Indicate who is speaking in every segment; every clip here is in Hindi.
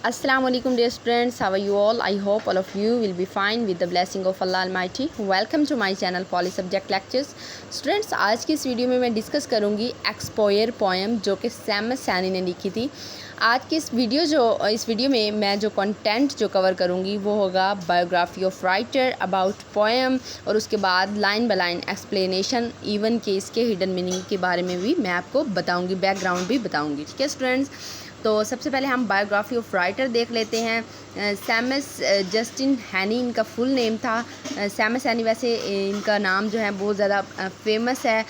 Speaker 1: Assalamu alaikum dear students, how are you all? I hope all of you will be fine with the blessing of Allah Almighty. Welcome to my channel Poly Subject Lectures. Students, आज की इस वीडियो में मैं डिस्कस करूँगी एक्सपोयर पोएम जो कि सैम सैनी ने लिखी थी। आज की इस वीडियो में मैं जो कंटेंट जो कवर करूँगी वो होगा biography of writer about poem, और उसके बाद line by line explanation, even के इसके हिडन मीनिंग के बारे में भी मैं आपको बताऊँगी, बैकग्राउंड भी बताऊँगी। ठीक है स्टूडेंट्स, तो सबसे पहले हम बायोग्राफी ऑफ राइटर देख लेते हैं। सैमस जस्टिन हैनी इनका फुल नेम था। सैमस हैनी वैसे इनका नाम जो है बहुत ज़्यादा फेमस है।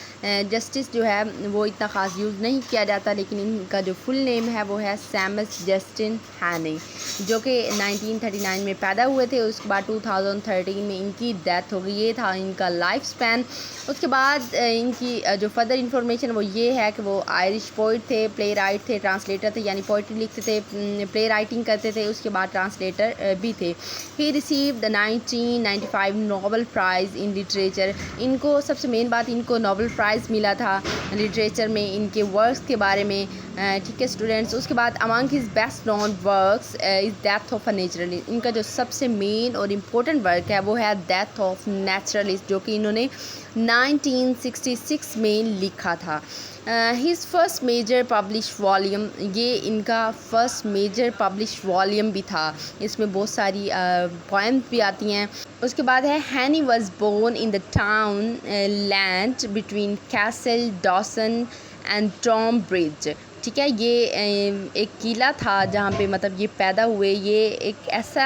Speaker 1: जस्टिस जो है वो इतना ख़ास यूज़ नहीं किया जाता, लेकिन इनका जो फुल नेम है वो है सैमस जस्टिन हैनी, जो कि 1939 में पैदा हुए थे। उसके बाद 2013 में इनकी डेथ हो गई। ये था इनका लाइफ स्पैन। उसके बाद इनकी जो फर्दर इंफॉर्मेशन वो ये है कि वो आयरिश पोइट थे, प्ले राइट थे, ट्रांसलेटर थे, यानी पोइट्री लिखते थे, प्ले राइटिंग करते थे, उसके बाद ट्रांसलेटर भी थे। He receive the 1995 Nobel prize in literature. इनको सबसे मेन बात, इनको नोबेल प्राइज़ मिला था लिटरेचर में इनके वर्क्स के बारे में। ठीक है स्टूडेंट्स, उसके बाद among his best known works is death of a naturalist. इनका जो सबसे मेन और इम्पोर्टेंट वर्क है वो है डेथ ऑफ नेचुरलिस्ट, जो कि इन्होंने 1966 में लिखा था। His first major publish volume, ये इनका फर्स्ट मेजर पब्लिश वॉल्यूम भी था। इसमें बहुत सारी पोएम भी आती हैं। उसके बाद है Heaney was born in the townland between Castledawson and Toomebridge. ठीक है, ये एक किला था जहाँ पे मतलब ये पैदा हुए। ये एक ऐसा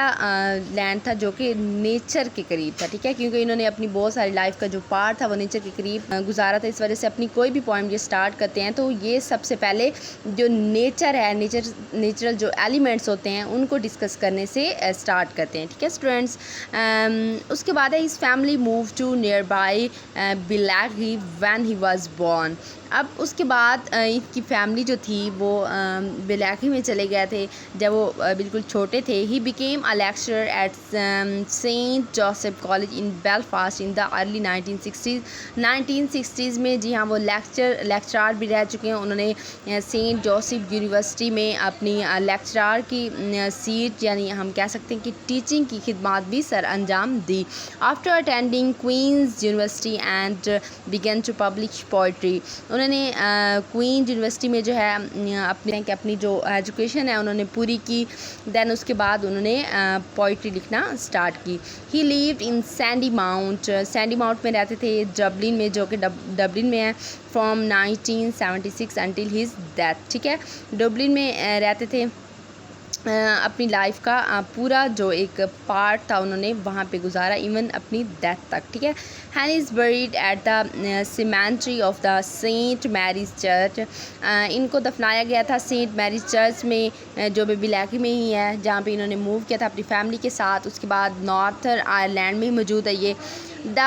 Speaker 1: लैंड था जो कि नेचर के करीब था। ठीक है, क्योंकि इन्होंने अपनी बहुत सारी लाइफ का जो पार्ट था वो नेचर के करीब गुजारा था। इस वजह से अपनी कोई भी पोएम ये स्टार्ट करते हैं तो ये सबसे पहले जो नेचर है, नेचुरल जो एलिमेंट्स होते हैं उनको डिस्कस करने से स्टार्ट करते हैं। ठीक है स्टूडेंट्स, उसके बाद है his family move to nearby Bellaghy when he was born. अब उसके बाद इनकी फैमिली जो थी वो बिलैगी में चले गए थे जब वो बिल्कुल छोटे थे। He became a lecturer at Saint Joseph College in Belfast in the early 1960s में। जी हाँ, वो लेक्चरार भी रह चुके हैं। उन्होंने सेंट जोसेफ यूनिवर्सिटी में अपनी लेक्चरार की सीट, यानी हम कह सकते हैं कि टीचिंग की खिदमत भी सर अंजाम दी। After attending Queen's University and began to publish poetry. उन्होंने क्वींस यूनिवर्सिटी में जो है अपनी जो एजुकेशन है उन्होंने पूरी की। देन उसके बाद उन्होंने पोइट्री लिखना स्टार्ट की। ही लिव्ड इन सैंडी माउंट में रहते थे, डबलिन में, जो कि डबलिन में है, फ्रॉम 1976 अंटिल हिज डेथ। ठीक है, डबलिन में रहते थे। अपनी लाइफ का पूरा जो एक पार्ट था उन्होंने वहाँ पे गुजारा, इवन अपनी डेथ तक। ठीक है, Heaney is buried at the cemetery of the Saint Mary's Church. इनको दफनाया गया था सेंट मैरीज चर्च में, जो बिलैगी में ही है, जहाँ पे इन्होंने मूव किया था अपनी फैमिली के साथ। उसके बाद नॉर्थर आयरलैंड में ही मौजूद है ये। The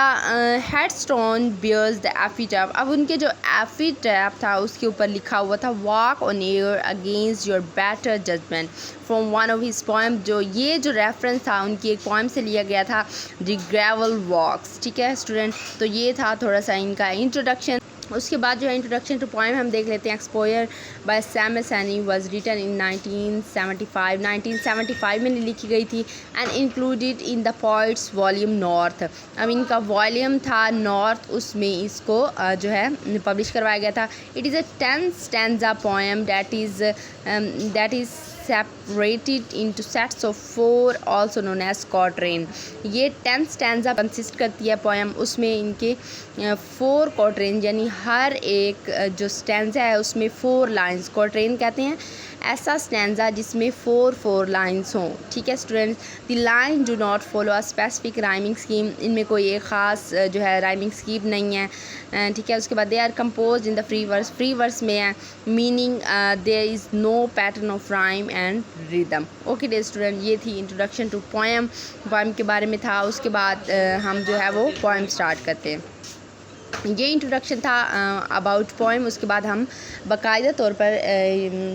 Speaker 1: headstone bears the epitaph. अब उनके जो एफिटैफ था उसके ऊपर लिखा हुआ था walk on air against your better judgment from one of his poem. जो ये जो रेफरेंस था उनकी एक पोएम से लिया गया था, द ग्रेवल वॉक्स। ठीक है स्टूडेंट, तो ये था थोड़ा सा इनका इंट्रोडक्शन। उसके बाद जो है इंट्रोडक्शन टू पोएम हम देख लेते हैं। एक्सपोयर बाय सैमस हैनी वाज रिटन इन 1975 में लिखी गई थी and included in the poets volume north. अब इनका वॉल्यूम था नॉर्थ, उसमें इसको जो है पब्लिश करवाया गया था। It is a 10 stanza poem that is separated into sets of 4 also known as quatrain। ये 10 स्टैंजा कंसिस्ट करती है पोएम। उसमें इनके 4 क्वाट्रेन, यानी हर एक जो स्टैंजा है उसमें 4 लाइंस, क्वाट्रेन कहते हैं ऐसा स्टैंजा जिसमें 4 लाइंस हों। ठीक है students, the line do not follow a specific rhyming scheme. इनमें कोई एक ख़ास जो है राइमिंग स्कीम नहीं है। ठीक है, उसके बाद they are compose in the free verse में है, meaning there is no pattern of rhyme and rhythm. Okay the student, ये थी इंट्रोडक्शन टू पोएम के बारे में था। उसके बाद हम जो है वो पोएम स्टार्ट करते हैं। ये इंट्रोडक्शन था अबाउट पोएम। उसके बाद हम बाकायदा तौर पर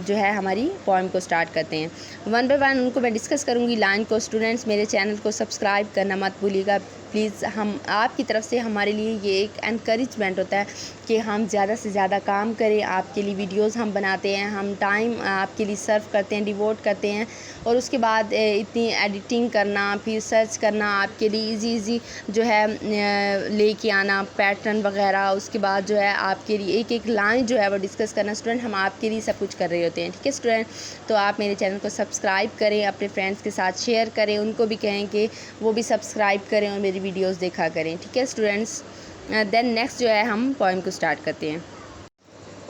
Speaker 1: जो है हमारी पोएम को स्टार्ट करते हैं। वन बाय वन उनको मैं डिस्कस करूँगी लाइन को। स्टूडेंट्स, मेरे चैनल को सब्सक्राइब करना मत भूलिएगा, प्लीज़ हम आपकी तरफ से हमारे लिए ये एक एनकरेजमेंट होता है कि हम ज़्यादा से ज़्यादा काम करें। आपके लिए वीडियोस हम बनाते हैं, हम टाइम आपके लिए सर्व करते हैं, डिवोट करते हैं, और उसके बाद इतनी एडिटिंग करना, फिर सर्च करना आपके लिए इजी जो है लेके आना पैटर्न वगैरह, उसके बाद जो है आपके लिए एक एक लाइन जो है वो डिस्कस करना। स्टूडेंट, हम आपके लिए सब कुछ कर रहे होते हैं, ठीक है स्टूडेंट। तो आप मेरे चैनल को सब्सक्राइब करें, अपने फ्रेंड्स के साथ शेयर करें, उनको भी कहें कि वो भी सब्सक्राइब करें और मेरी वीडियोस देखा करें, ठीक है स्टूडेंट्स। देन नेक्स्ट जो है हम पोएम को स्टार्ट करते हैं।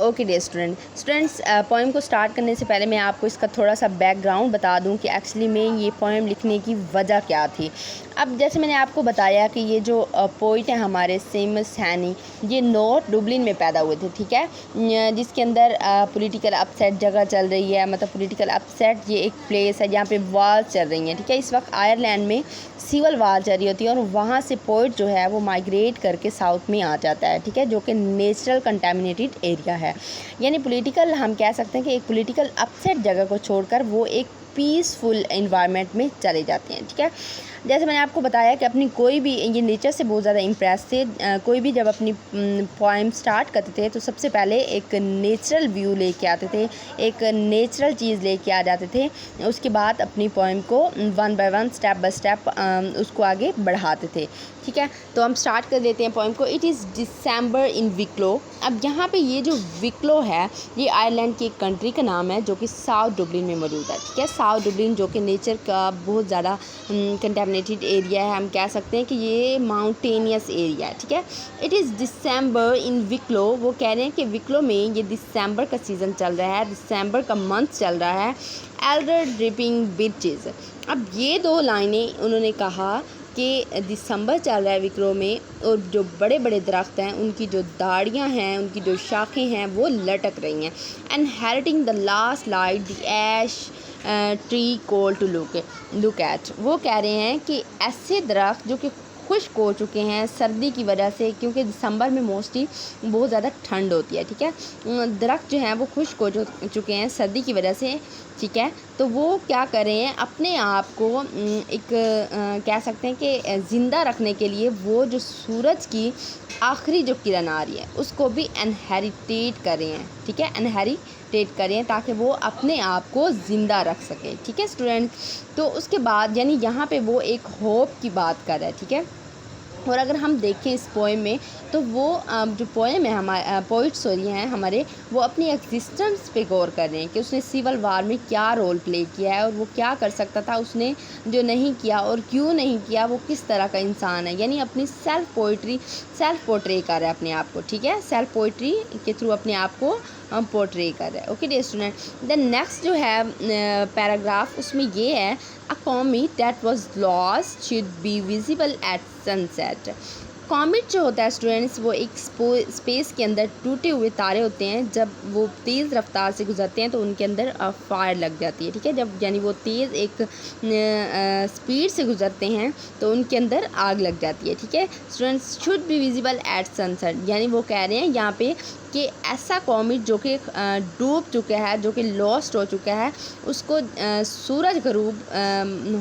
Speaker 1: ओके डियर स्टूडेंट्स, पोएम को स्टार्ट करने से पहले मैं आपको इसका थोड़ा सा बैकग्राउंड बता दूं कि एक्चुअली में ये पोएम लिखने की वजह क्या थी। अब जैसे मैंने आपको बताया कि ये जो पोइट हैं हमारे सेमस हैनी, ये नॉर्थ डुबलिन में पैदा हुए थे, ठीक है, जिसके अंदर पॉलिटिकल अपसेट जगह चल रही है। मतलब पॉलिटिकल अपसेट ये एक प्लेस है जहाँ पे वार चल रही हैं, ठीक है। इस वक्त आयरलैंड में सिविल वार चल रही होती है और वहाँ से पोइट जो है वो माइग्रेट करके साउथ में आ जाता है, ठीक है, जो कि नेचुरल कंटेमिनेटेड एरिया है। यानी पॉलिटिकल, हम कह सकते हैं कि एक पॉलिटिकल अपसेट जगह को छोड़कर वो एक पीसफुल एनवायरनमेंट में चले जाते हैं, ठीक है। जैसे मैंने आपको बताया कि अपनी कोई भी, ये नेचर से बहुत ज़्यादा इम्प्रेस थे, कोई भी जब अपनी पोएम स्टार्ट करते थे तो सबसे पहले एक नेचुरल व्यू लेके आते थे, एक नेचुरल चीज़ लेके आ जाते थे। उसके बाद अपनी पोएम को one by one, step by step उसको आगे बढ़ाते थे, ठीक है। तो हम स्टार्ट कर देते हैं पोएम को। इट इज़ दिसंबर इन विक्लो। अब यहाँ पे ये जो विक्लो है ये आयरलैंड की एक कंट्री का नाम है जो कि साउथ डुबलिन में मौजूद है, ठीक है। साउथ डुबलिन जो कि नेचर का बहुत ज़्यादा कंटेमिनेटेड एरिया है, हम कह सकते हैं कि ये माउंटेनियस एरिया है, ठीक है। इट इज़ दिसंबर इन विक्लो। वो कह रहे हैं कि विक्लो में ये दिसंबर का सीज़न चल रहा है, दिसंबर का मंथ चल रहा है। Elder dripping beaches. अब ये दो लाइनें उन्होंने कहा कि दिसंबर चल रहा है विक्रो में, और जो बड़े बड़े दरख्त हैं उनकी जो दाढ़ियाँ हैं, उनकी जो शाखें हैं वो लटक रही हैं। Inheriting the last light the ash tree cold to look at. वो कह रहे हैं कि ऐसे दरख्त जो कि खुश्क हो चुके हैं सर्दी की वजह से, क्योंकि दिसंबर में मोस्टली बहुत ज़्यादा ठंड होती है, ठीक है। दरख्त जो हैं वो खुश्क हो चुके हैं सर्दी की वजह से, ठीक है। तो वो क्या कर रहे हैं, अपने आप को एक कह सकते हैं कि ज़िंदा रखने के लिए वो जो सूरज की आखिरी जो किरण आ रही है उसको भी इनहेरिटेट कर रहे हैं, ठीक है, इनहेरिटेट करें ताकि वो अपने आप को ज़िंदा रख सकें, ठीक है स्टूडेंट। तो उसके बाद यानी यहाँ पे वो एक होप की बात कर रहा है, ठीक है। और अगर हम देखें इस पोएम में तो वो जो पोएम है हमारे पोइट सॉरी हैं हमारे, वो अपनी एग्जिस्टेंस पे गौर कर रहे हैं कि उसने सिविल वार में क्या रोल प्ले किया है और वो क्या कर सकता था, उसने जो नहीं किया और क्यों नहीं किया, वो किस तरह का इंसान है। यानी अपनी सेल्फ पोर्ट्रे कर रहा है अपने आप को, ठीक है, सेल्फ पोइट्री के थ्रू अपने आप को पोर्ट्रे कर रहा है। Okay dear student, then next जो है पैराग्राफ उसमें ये है, a comet that was lost should be visible at sunset. Comet जो होता है स्टूडेंट्स वो एक स्पेस के अंदर टूटे हुए तारे होते हैं, जब वो तेज़ रफ्तार से गुजरते हैं तो उनके अंदर फायर लग जाती है, ठीक है। जब यानी वो तेज़ एक स्पीड से गुजरते हैं तो उनके अंदर आग लग जाती है, ठीक है। Students should be visible at sunset, यानी वो कह रहे हैं यहाँ पे कि ऐसा कॉमेट जो कि डूब चुका है, जो कि लॉस्ट हो चुका है, उसको सूरज गरूब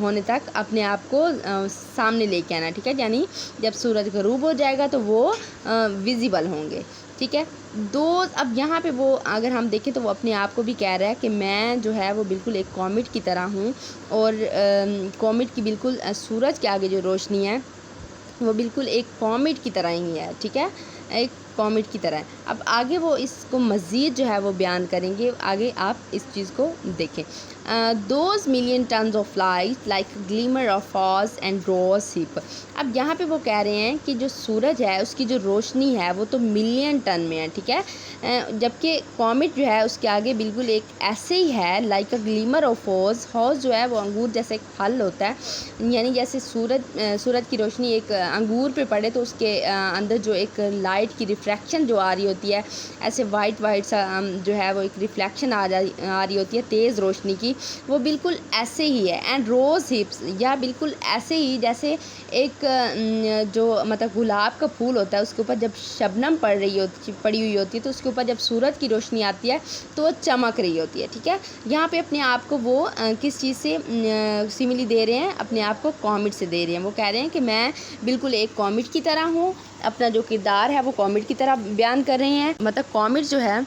Speaker 1: होने तक अपने आप को सामने लेके आना, ठीक है। यानी जब सूरज गरूब हो जाएगा तो वो विजिबल होंगे, ठीक है। अब यहाँ पे वो अगर हम देखें तो वो अपने आप को भी कह रहा है कि मैं जो है वो बिल्कुल एक कॉमेट की तरह हूँ, और कॉमेट की बिल्कुल सूरज के आगे जो रोशनी है वो बिल्कुल एक कॉमेट की तरह ही है, ठीक है, एक कॉमेट की तरह है। अब आगे वो इसको मज़ीद जो है वो बयान करेंगे, आगे आप इस चीज़ को देखें। Those million tons of light like glimmer of haws and rose hip. अब यहाँ पे वो कह रहे हैं कि जो सूरज है उसकी जो रोशनी है वो तो मिलियन टन में है, ठीक है, जबकि कॉमेट जो है उसके आगे बिल्कुल एक ऐसे ही है, like a glimmer of haws. Haws जो है वो अंगूर जैसे एक फल होता है, यानी जैसे सूरज की रोशनी एक अंगूर पे पड़े तो उसके अंदर जो एक लाइट की रिफ्लेक्शन जो आ रही होती है, ऐसे वाइट सा जो है वो एक रिफ्लेक्शन आ रही होती है तेज़ रोशनी की, थी वो बिल्कुल ऐसे ही है। एंड रोज़ हिप्स, या बिल्कुल ऐसे ही जैसे एक जो मतलब गुलाब का फूल होता है उसके ऊपर जब शबनम पड़ी हुई होती है तो उसके ऊपर जब सूरज की रोशनी आती है तो वो चमक रही होती है। ठीक है, यहाँ पे अपने आप को वो किस चीज़ से सिमिली दे रहे हैं, अपने आप को कॉमेट से दे रहे हैं। वो कह रहे हैं कि मैं बिल्कुल एक कॉमेट की तरह हूँ, अपना जो किरदार है वो कॉमेट की तरह बयान कर रहे हैं। मतलब कॉमेट जो है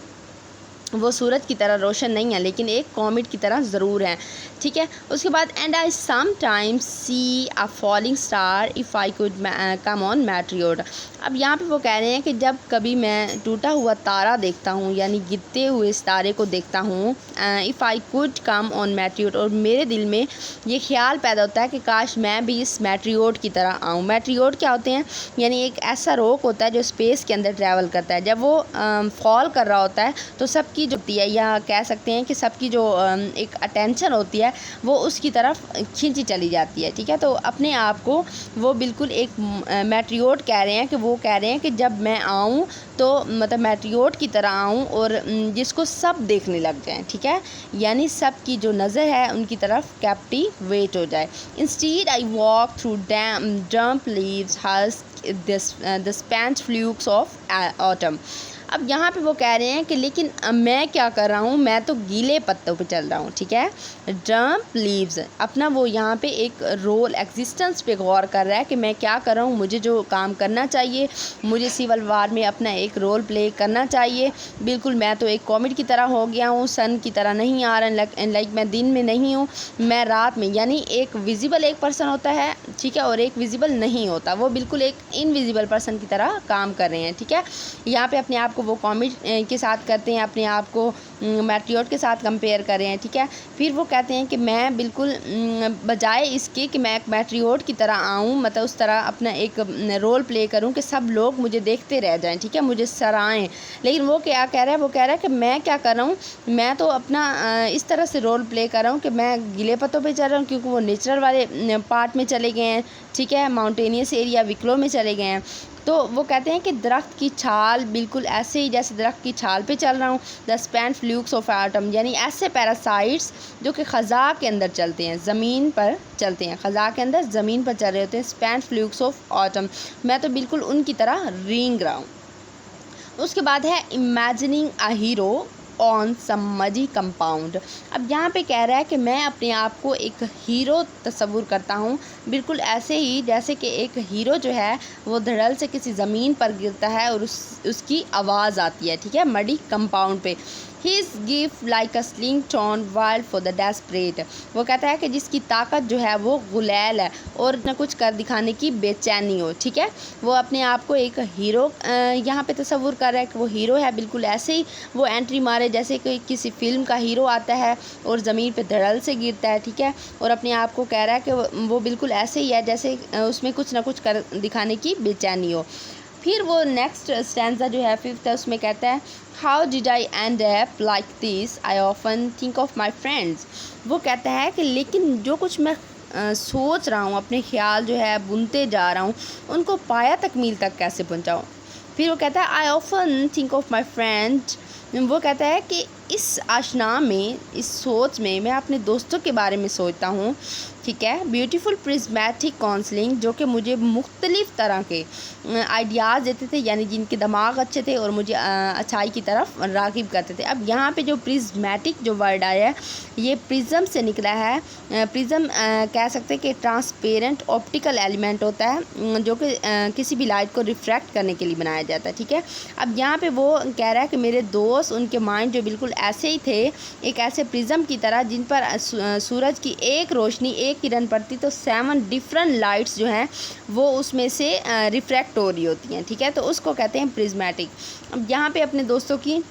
Speaker 1: वो सूरज की तरह रोशन नहीं है लेकिन एक कॉमेट की तरह ज़रूर है। ठीक है, उसके बाद and I sometimes see a falling star if I could come on meteorite. अब यहाँ पे वो कह रहे हैं कि जब कभी मैं टूटा हुआ तारा देखता हूँ यानी गिरते हुए सितारे को देखता हूँ, if I could come on meteorite, और मेरे दिल में ये ख्याल पैदा होता है कि काश मैं भी इस मैट्रियोट की तरह आऊँ। मैट्रियोट क्या होते हैं, यानी एक ऐसा रॉक होता है जो स्पेस के अंदर ट्रैवल करता है। जब वो फॉल कर रहा होता है तो सबकी जो होती है, या कह सकते हैं कि सबकी जो एक अटेंशन होती है वो उसकी तरफ खींची चली जाती है। ठीक है, तो अपने आप को वो बिल्कुल एक मैट्रियोट कह रहे हैं कि वो कह रहे हैं कि जब मैं आऊँ तो मतलब मैट्रियोट की तरह आऊँ और जिसको सब देखने लग जाएं। ठीक है, यानी सब की जो नज़र है उनकी तरफ कैप्टिवेट हो जाए। Instead I walk through damp leaves husks the spent flukes of autumn. अब यहाँ पे वो कह रहे हैं कि लेकिन मैं क्या कर रहा हूँ, मैं तो गीले पत्तों पे चल रहा हूँ। ठीक है, डम्प लीव्स, अपना वो यहाँ पे एक रोल एग्जिस्टेंस पे गौर कर रहा है कि मैं क्या कर रहा हूँ, मुझे जो काम करना चाहिए, मुझे सिविल वार में अपना एक रोल प्ले करना चाहिए। बिल्कुल मैं तो एक कॉमेट की तरह हो गया हूँ, सन की तरह नहीं आ रहा, लाइक मैं दिन में नहीं हूँ, मैं रात में, यानी एक विजिबल एक पर्सन होता है, ठीक है, और एक विजिबल नहीं होता, वो बिल्कुल एक इनविजिबल पर्सन की तरह काम कर रहे हैं। ठीक है, यहाँ पे अपने आप को वो कॉमेट के साथ करते हैं, अपने आप को मैट्रियोट के साथ कंपेयर कर रहे हैं। ठीक है, फिर वो कहते हैं कि मैं बिल्कुल बजाय इसके कि मैं एक मैट्रियोट की तरह आऊँ, मतलब उस तरह अपना एक रोल प्ले करूँ कि सब लोग मुझे देखते रह जाएं, ठीक है, मुझे सराहें, लेकिन वो क्या कह रहा है, वो कह रहा है कि मैं क्या कर रहा हूँ, मैं तो अपना इस तरह से रोल प्ले कर रहा हूँ कि मैं गीले पत्तों पे चल रहा हूँ, क्योंकि वो नेचुरल वाले पार्ट में चले गए हैं। ठीक है, माउंटेनियस एरिया विकलो में चले गए हैं। तो वो कहते हैं कि दरख्त की छाल, बिल्कुल ऐसे ही जैसे दरख्त की छाल पे चल रहा हूँ। The span flukes of atom, यानी ऐसे पैरासाइट्स जो कि ख़ज़ा के अंदर चलते हैं, ज़मीन पर चलते हैं, ख़ज़ा के अंदर ज़मीन पर चल रहे होते हैं। स्पैन फ्लूक्स ऑफ ऑटम, मैं तो बिल्कुल उनकी तरह रेंग रहा हूँ। उसके बाद है imagining a hero on some muddy compound. अब यहाँ पे कह रहा है कि मैं अपने आप को एक हीरो तस्वुर करता हूँ, बिल्कुल ऐसे ही जैसे कि एक हीरो जो है वो धड़ल से किसी ज़मीन पर गिरता है और उसकी आवाज़ आती है। ठीक है, मडी कंपाउंड पे। His gift like a slingshot wild for the desperate, वो कहता है कि जिसकी ताकत जो है वो गुलैल है और न कुछ कर दिखाने की बेचैनी हो। ठीक है, वो अपने आप को एक हीरो यहाँ पे तस्वुर कर रहा है कि वो हीरो है, बिल्कुल ऐसे ही वो एंट्री मारे जैसे कि किसी फिल्म का हीरो आता है और ज़मीन पे धड़ल से गिरता है। ठीक है, और अपने आप को कह रहा है कि वो बिल्कुल ऐसे ही है जैसे उसमें कुछ ना कुछ कर दिखाने की बेचैनी हो। फिर वो नेक्स्ट स्टैंजा जो है 5th है, उसमें कहता है how did I and up like this, I often think of my friends. वो कहता है कि लेकिन जो कुछ मैं सोच रहा हूँ, अपने ख्याल जो है बुनते जा रहा हूँ, उनको पाया तकमील तक कैसे पहुँचाऊँ। फिर वो कहता है I often think of my friends. वो कहता है कि इस आशना में, इस सोच में मैं अपने दोस्तों के बारे में सोचता हूँ। ठीक है, ब्यूटीफुल प्रिज्मेटिक काउंसलिंग, जो कि मुझे मुख्तलिफ़ तरह के आइडियाज़ देते थे, यानी जिनके दिमाग अच्छे थे और मुझे अच्छाई की तरफ राग़िब करते थे। अब यहाँ पे जो प्रिज्मेटिक जो वर्ड आया है ये प्रिज्म से निकला है। प्रिज्म कह सकते हैं कि ट्रांसपेरेंट ऑप्टिकल एलिमेंट होता है जो कि किसी भी लाइट को रिफ्रैक्ट करने के लिए बनाया जाता है। ठीक है, अब यहाँ पे वो कह रहा है कि मेरे दोस्त, उनके माइंड जो बिल्कुल ऐसे ही थे, एक ऐसे प्रिज्म की तरह जिन पर सूरज की एक रोशनी, एक किरण पड़ती तो 7 डिफरेंट लाइट्स जो हैं वो उसमें से रिफ्रैक्ट हो रही होती हैं। ठीक है, तो उसको कहते हैं प्रिज्मेटिक। अब यहाँ पे अपने दोस्तों की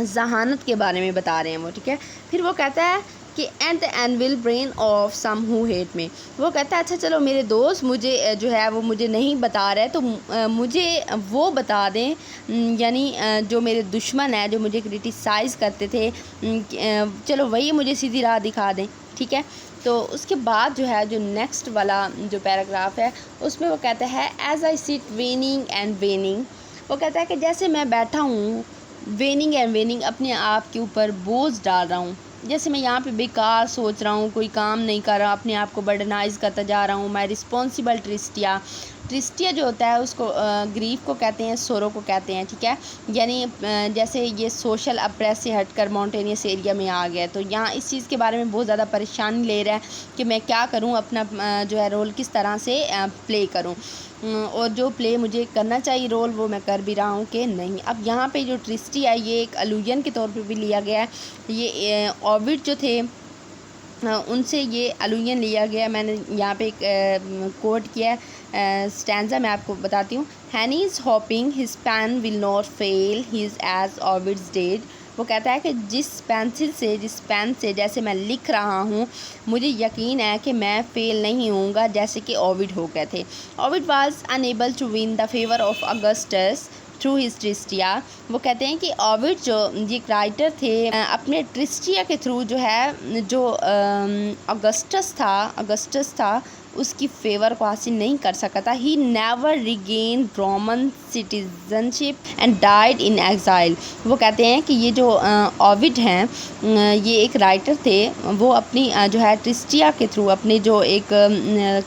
Speaker 1: जहानत के बारे में बता रहे हैं वो। ठीक है, फिर वो कहता है कि and the anvil brain of some who hate me. वो कहता है अच्छा चलो मेरे दोस्त मुझे जो है वो मुझे नहीं बता रहे तो मुझे वो बता दें, यानी जो मेरे दुश्मन है, जो मुझे क्रिटिसाइज़ करते थे, चलो वही मुझे सीधी राह दिखा दें। ठीक है, तो उसके बाद जो है जो नेक्स्ट वाला जो पैराग्राफ है उसमें वो कहता है as I sit weighing and weighing. वो कहता है कि जैसे मैं बैठा हूँ वेनिंग एंड वेनिंग, अपने आप के ऊपर बोझ डाल रहा हूँ, जैसे मैं यहाँ पे बेकार सोच रहा हूँ, कोई काम नहीं कर रहा, अपने आप को बर्डनाइज करता जा रहा हूँ, मैं रिस्पॉन्सिबल ट्रिस्टिया जो होता है उसको ग्रीफ को कहते हैं, सोरो को कहते हैं, ठीक है। यानी जैसे ये सोशल अप्रेस से हटकर माउंटेनियस एरिया में आ गया, तो यहाँ इस चीज़ के बारे में बहुत ज़्यादा परेशानी ले रहा है कि मैं क्या करूँ, अपना जो है रोल किस तरह से प्ले करूँ, और जो प्ले मुझे करना चाहिए रोल वो मैं कर भी रहा हूँ कि नहीं। अब यहाँ पे जो ट्रिस्टी है ये एक अलूजन के तौर पे भी लिया गया है। ये ओविड जो थे उनसे ये अलूजन लिया गया। मैंने यहाँ पे एक कोट किया है, स्टैंजा मैं आपको बताती हूँ। Heaney is hoping his pen will not fail, he is as Ovid's dead. वो कहता है कि जिस पेन से जैसे मैं लिख रहा हूँ, मुझे यकीन है कि मैं फ़ेल नहीं होऊंगा जैसे कि ओविड हो गए थे। Ovid was unable to win the favour of Augustus through his Tristia. वो कहते हैं कि ओविड जो ये राइटर थे अपने ट्रिस्टिया के थ्रू जो है जो अगस्टस था उसकी फेवर को हासिल नहीं कर सका था। He never regain Roman citizenship and died in exile. वो कहते हैं कि ये जो ओविड हैं ये एक राइटर थे, वो अपनी जो है ट्रिस्टिया के थ्रू अपने जो एक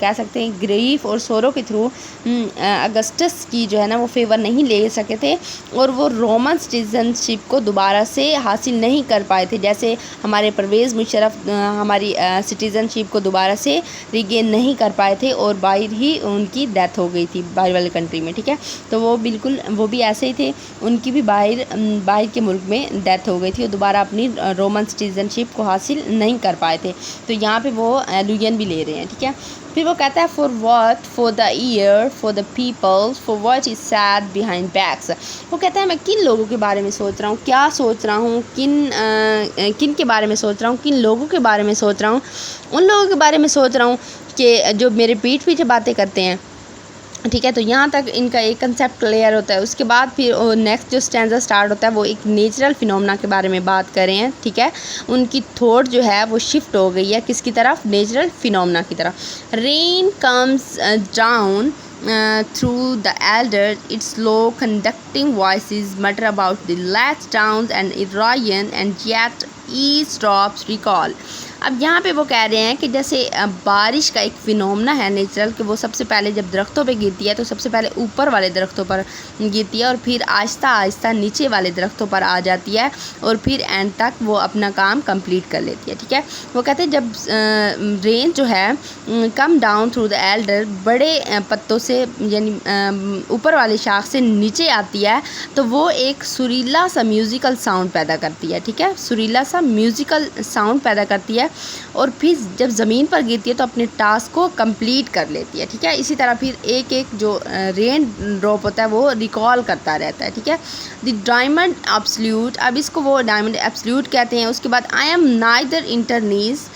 Speaker 1: कह सकते हैं ग्रीफ और सोरो के थ्रू अगस्टस की जो है ना वो फेवर नहीं ले सके थे, और वो रोमन सिटीजनशिप को दोबारा से हासिल नहीं कर पाए थे। जैसे हमारे परवेज़ मुशर्रफ हमारी सिटीजनशिप को दोबारा से रिगेन नहीं कर पाए थे और बाहर ही उनकी डेथ हो गई थी, बाहर वाले कंट्री में, ठीक है। तो वो बिल्कुल वो भी ऐसे ही थे, उनकी भी बाहर के मुल्क में डेथ हो गई थी और दोबारा अपनी रोमन सिटीजनशिप को हासिल नहीं कर पाए थे। तो यहाँ पे वो एलुजन भी ले रहे हैं, ठीक है। फिर वो कहता है for what, for the ear, for the people, for what is said behind backs. वो कहता है मैं किन लोगों के बारे में सोच रहा हूँ, क्या सोच रहा हूँ, किन के बारे में सोच रहा हूँ, किन लोगों के बारे में सोच रहा हूँ। उन लोगों के बारे में सोच रहा हूँ कि जो मेरे पीठ पीछे बातें करते हैं, ठीक है। तो यहाँ तक इनका एक कंसेप्ट क्लियर होता है। उसके बाद फिर नेक्स्ट जो स्टैंजा स्टार्ट होता है वो एक नेचुरल फिनोमेना के बारे में बात कर रहे हैं, ठीक है। उनकी थॉट जो है वो शिफ्ट हो गई है किसकी तरफ, नेचुरल फिनोमेना की तरफ। Rain comes down through the elder, its slow conducting voices mutter about the last towns and Orion, and yet each drops recall। अब यहाँ पे वो कह रहे हैं कि जैसे बारिश का एक फिनोमेना है नेचुरल, कि वो सबसे पहले जब दरख्तों पे गिरती है तो सबसे पहले ऊपर वाले दरख्तों पर गिरती है और फिर आहिस्ता आहिस्ता नीचे वाले दरख्तों पर आ जाती है और फिर एंड तक वो अपना काम कंप्लीट कर लेती है, ठीक है। वो कहते हैं जब रेन जो है come down through the Elder, बड़े पत्तों से यानी ऊपर वाले शाख से नीचे आती है तो वो एक सुरीला सा म्यूज़िकल साउंड पैदा करती है, ठीक है। सुरीला सा म्यूज़िकल साउंड पैदा करती है और फिर जब ज़मीन पर गिरती है तो अपने टास्क को कंप्लीट कर लेती है, ठीक है। इसी तरह फिर एक एक जो रेन ड्रॉप होता है वो रिकॉल करता रहता है, ठीक है। द डायमंड एब्सोल्यूट, अब इसको वो डायमंड एब्सोल्यूट कहते हैं। उसके बाद I am neither internee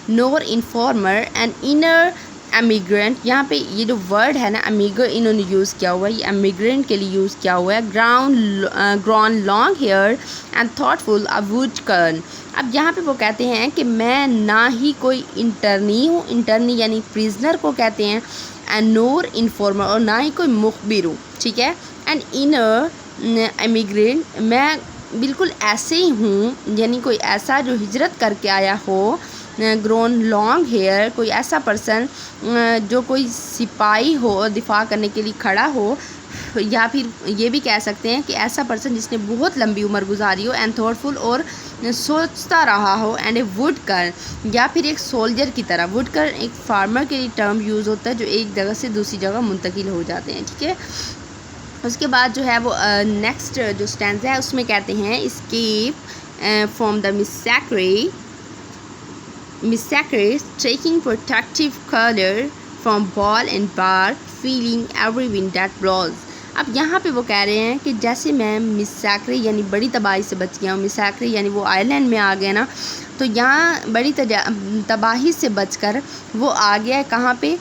Speaker 1: nor informer and inner emigrant. यहाँ पे ये जो वर्ड है ना एमिगर इन्होंने यूज़ किया हुआ है, ये एमिग्रेंट के लिए यूज़ किया हुआ है। Grown long hair and thoughtful a wood kerne. अब यहाँ पे वो कहते हैं कि मैं ना ही कोई इंटर्नी हूँ, इंटर्नी यानी प्रिजनर को कहते हैं, एंड नोर इन्फॉर्मर, और ना ही कोई मुखबिर हूँ, ठीक है। एंड इनर एमिग्रेंट, मैं बिल्कुल ऐसे ही हूँ, यानी कोई ऐसा जो हिजरत करके आया हो। ग्रोन लॉन्ग हेयर, कोई ऐसा पर्सन जो कोई सिपाही हो और दिफा करने के लिए खड़ा हो, या फिर ये भी कह सकते हैं कि ऐसा पर्सन जिसने बहुत लंबी उम्र गुजारी हो। एंड थॉटफुल, और सोचता रहा हो। एंड ए वुड कर, या फिर एक सोल्जर की तरह। वुड कर एक फार्मर के लिए टर्म यूज़ होता है जो एक जगह से दूसरी जगह मुंतकिल हो जाते हैं, ठीक है। उसके बाद जो है वो नेक्स्ट जो स्टैंजा है उसमें कहते हैं escape from the Massacre, taking protective color from ball and bark, feeling every wind that blows। अब यहाँ पे वो कह रहे हैं कि जैसे मैं मिसैक्रे यानी बड़ी तबाही से बच गया हूँ। मिसैक्रे यानी वो आइलैंड में आ गया ना, तो यहाँ बड़ी तबाही से बचकर वो आ गया है कहाँ पे,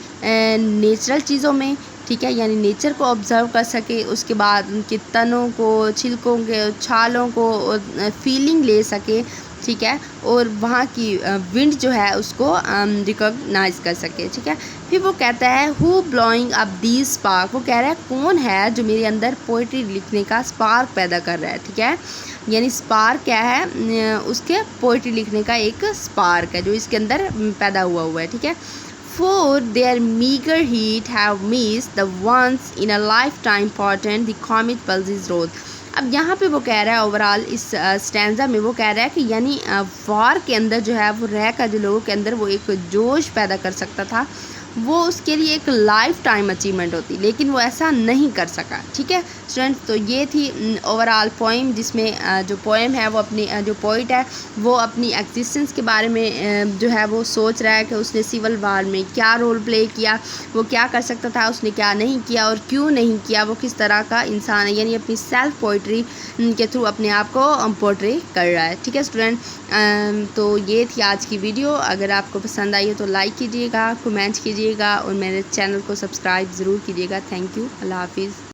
Speaker 1: नेचुरल चीज़ों में, ठीक है। यानी नेचर को ऑब्ज़र्व कर सके, उसके बाद उनके तनों को, छिलकों के, छालों को फीलिंग ले सके, ठीक है, और वहाँ की विंड जो है उसको रिकॉग्नाइज कर सके, ठीक है। फिर वो कहता है who blowing up the spark, वो कह रहा है कौन है जो मेरे अंदर पोइट्री लिखने का स्पार्क पैदा कर रहा है, ठीक है। यानी स्पार्क क्या है, उसके पोइट्री लिखने का एक स्पार्क है जो इसके अंदर पैदा हुआ है, ठीक है। For their meager heat have missed the once in a lifetime important the comet pulses road। अब यहाँ पे वो कह रहा है ओवरऑल इस स्टैंजा में वो कह रहा है कि यानी वार के अंदर जो है वो रह कर जो लोगों के अंदर वो एक जोश पैदा कर सकता था, वो उसके लिए एक लाइफ टाइम अचीवमेंट होती, लेकिन वो ऐसा नहीं कर सका, ठीक है स्टूडेंट्स। तो ये थी ओवरऑल पोइम, जिसमें जो पोएम है वो अपनी जो पोइट है वो अपनी एग्जिस्टेंस के बारे में जो है वो सोच रहा है कि उसने सिविल वार में क्या रोल प्ले किया, वो क्या कर सकता था, उसने क्या नहीं किया और क्यों नहीं किया, वो किस तरह का इंसान है, यानी अपनी सेल्फ पोइट्री के थ्रू अपने आप को पोर्ट्रे कर रहा है, ठीक है स्टूडेंट। तो ये थी आज की वीडियो। अगर आपको पसंद आई हो तो लाइक कीजिएगा, कमेंट कीजिएगा और मेरे चैनल को सब्सक्राइब ज़रूर कीजिएगा। थैंक यू, अल्लाह हाफिज़।